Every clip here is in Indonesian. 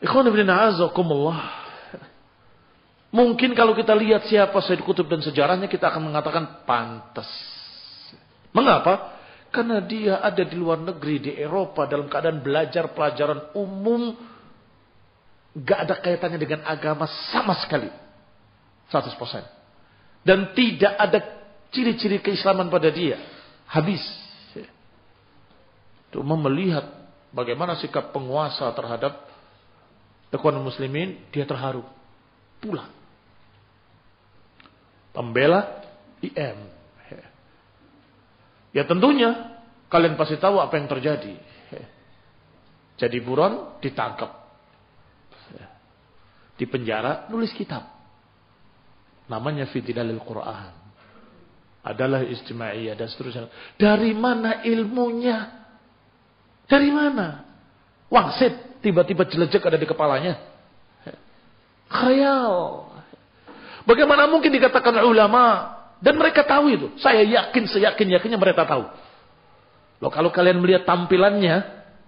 Ikhwan fillah a'azakumullah. Mungkin kalau kita lihat siapa Sayyid Qutb dan sejarahnya, kita akan mengatakan pantas. Mengapa? Karena dia ada di luar negeri, di Eropa, dalam keadaan belajar pelajaran umum, gak ada kaitannya dengan agama sama sekali. 100%. Dan tidak ada ciri-ciri keislaman pada dia. Habis. Cuma melihat bagaimana sikap penguasa terhadap ikhwan muslimin, dia terharu. Pulang. Pembela IM. Ya tentunya kalian pasti tahu apa yang terjadi. Jadi buron, ditangkap. Di penjara, nulis kitab. Namanya Fi Dilalil Quran. Adalah Ijtimaiyah dan seterusnya. Dari mana ilmunya? Dari mana? Wangsit tiba-tiba jelejek ada di kepalanya. Khayal. Bagaimana mungkin dikatakan ulama? Dan mereka tahu itu. Saya yakin, seyakin-yakinnya mereka tahu. Loh, kalau kalian melihat tampilannya,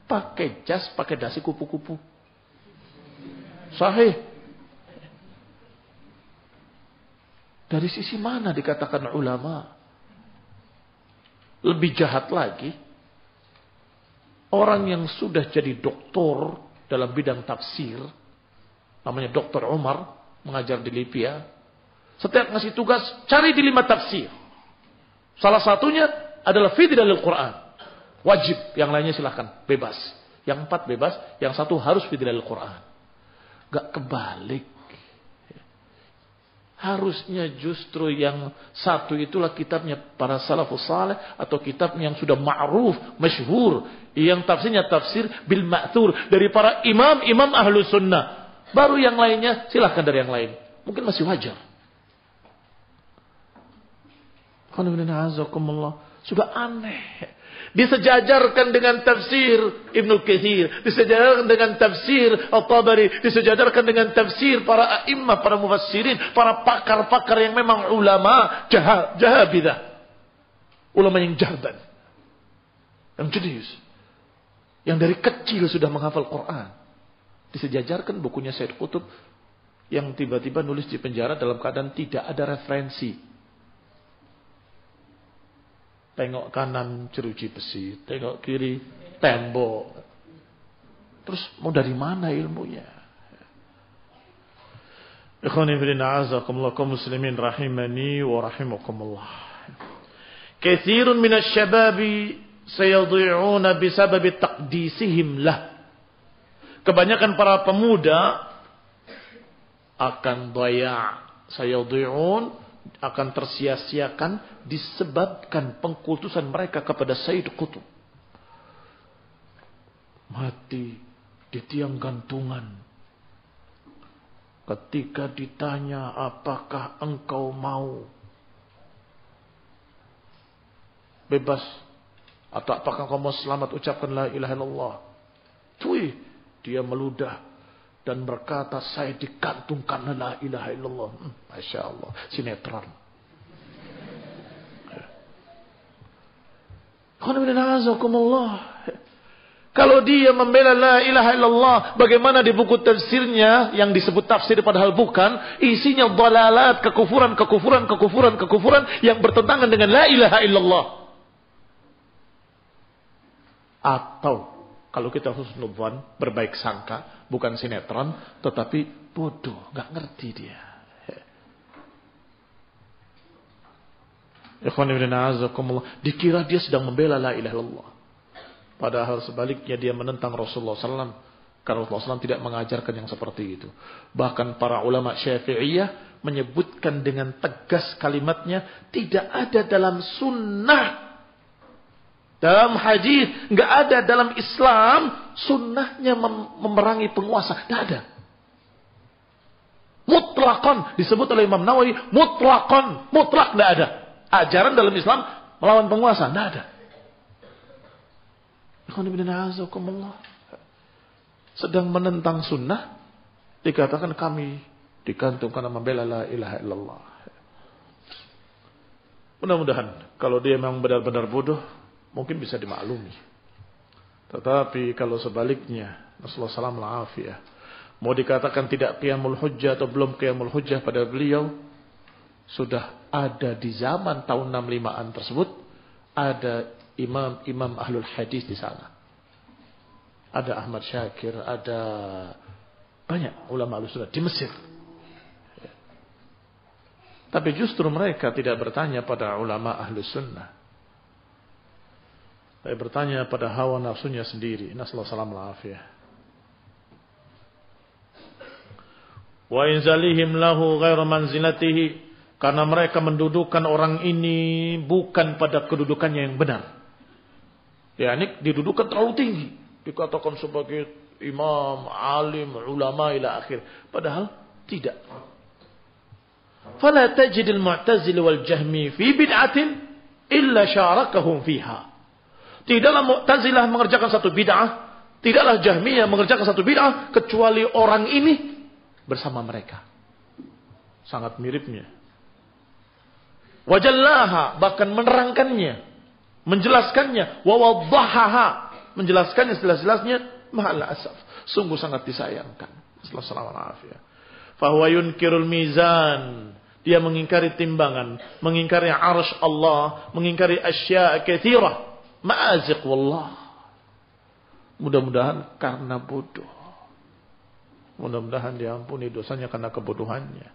pakai jas, pakai dasi kupu-kupu. Sahih. Dari sisi mana dikatakan ulama? Lebih jahat lagi. Orang yang sudah jadi doktor dalam bidang tafsir, namanya Dr. Umar, mengajar di Libya. Setiap ngasih tugas, cari di 5 tafsir. Salah satunya adalah Fi Dilalil Quran. Wajib, yang lainnya silahkan, bebas. Yang 4 bebas, yang 1 harus Fi Dilalil Quran. Gak kebalik. Harusnya justru yang 1 itulah kitabnya para salafus saleh atau kitab yang sudah ma'ruf, masyhur, yang tafsirnya tafsir bil ma'thur dari para imam ahlu sunnah. Baru yang lainnya silahkan dari yang lain. Mungkin masih wajar. Sudah aneh. Disejajarkan dengan tafsir Ibnu Katsir, disejajarkan dengan tafsir At-Tabari, disejajarkan dengan tafsir para a'immah, para mufassirin, para pakar-pakar yang memang ulama jahabidah. Ulama yang jardan. Yang jenius. Yang dari kecil sudah menghafal Quran. Disejajarkan bukunya Sayyid Qutb yang tiba-tiba nulis di penjara dalam keadaan tidak ada referensi. Tengok kanan jeruji besi, tengok kiri tembok. Terus mau dari mana ilmunya? Ikhwani fillah a'azakumullah kaum muslimin rahimani wa rahimakumullah. Katsirun minasy syababi sayadhi'una bisababi taqdisihim lah. Kebanyakan para pemuda akan sayadhi'un, akan tersia-siakan disebabkan pengkultusan mereka kepada Sayyid Qutb. Mati di tiang gantungan. Ketika ditanya, apakah engkau mau bebas atau apakah engkau mau selamat, ucapkan la ilaha illallah. Cuy, dia meludah dan berkata, saya digantungkan la ilaha illallah. Masya Allah, sinetron. Kalau dia membela la ilaha illallah, bagaimana di buku tafsirnya yang disebut tafsir padahal bukan, isinya dhalalat, kekufuran yang bertentangan dengan la ilaha illallah. Atau kalau kita husnudzan, berbaik sangka, bukan sinetron, tetapi bodoh, nggak ngerti dia. Ikhwan ibn a'azakumullah, dikira dia sedang membela la ilaha illallah. Padahal sebaliknya dia menentang Rasulullah SAW. Karena Rasulullah SAW tidak mengajarkan yang seperti itu. Bahkan para ulama Syafi'iyah menyebutkan dengan tegas kalimatnya, tidak ada dalam sunnah, dalam hadis, nggak ada dalam Islam sunnahnya memerangi penguasa, nggak ada. Mutlakon disebut oleh Imam Nawawi, mutlak nggak ada. Ajaran dalam Islam melawan penguasa, nggak ada. Sedang menentang sunnah, dikatakan kami digantungkan membela la ilaha illallah. Mudah-mudahan kalau dia memang benar-benar bodoh, mungkin bisa dimaklumi. Tetapi kalau sebaliknya Nasallahu salam al-afiyah. Mau dikatakan tidak qiyamul hujjah atau belum qiyamul hujjah pada beliau, sudah ada di zaman tahun 65-an tersebut, ada imam-imam ahlul hadis di sana. Ada Ahmad Syakir, ada banyak ulama ahlus sunnah di Mesir. Tapi justru mereka tidak bertanya pada ulama ahlus sunnah. Tapi bertanya pada hawa nafsunya sendiri. Nasallahu salam al-afiyah. Wa inzalihim lahu ghairu manzilatihi, karena mereka mendudukan orang ini bukan pada kedudukannya yang benar. Ini didudukan terlalu tinggi, dikatakan sebagai imam, alim, ulama ila akhir, padahal tidak. Fala tajidil mu'tazili wal jahmi fi bid'atin illa syarakahum fiha. Tidaklah Mu'tazilah mengerjakan satu bid'ah, tidaklah Jahmiyah mengerjakan satu bid'ah kecuali orang ini bersama mereka. Sangat miripnya. Wajallaha, bahkan menerangkannya, menjelaskannya, wa wadhahaha, menjelaskannya sejelas-jelasnya, mahal asaf, sungguh sangat disayangkan. Sallallahu alaihi wasallam. Fa huwa yunkirul mizan, dia mengingkari timbangan, mengingkari arsy Allah, mengingkari asya' katsirah. Ma'aziq wallah. Mudah-mudahan karena bodoh. Mudah-mudahan diampuni dosanya karena kebodohannya.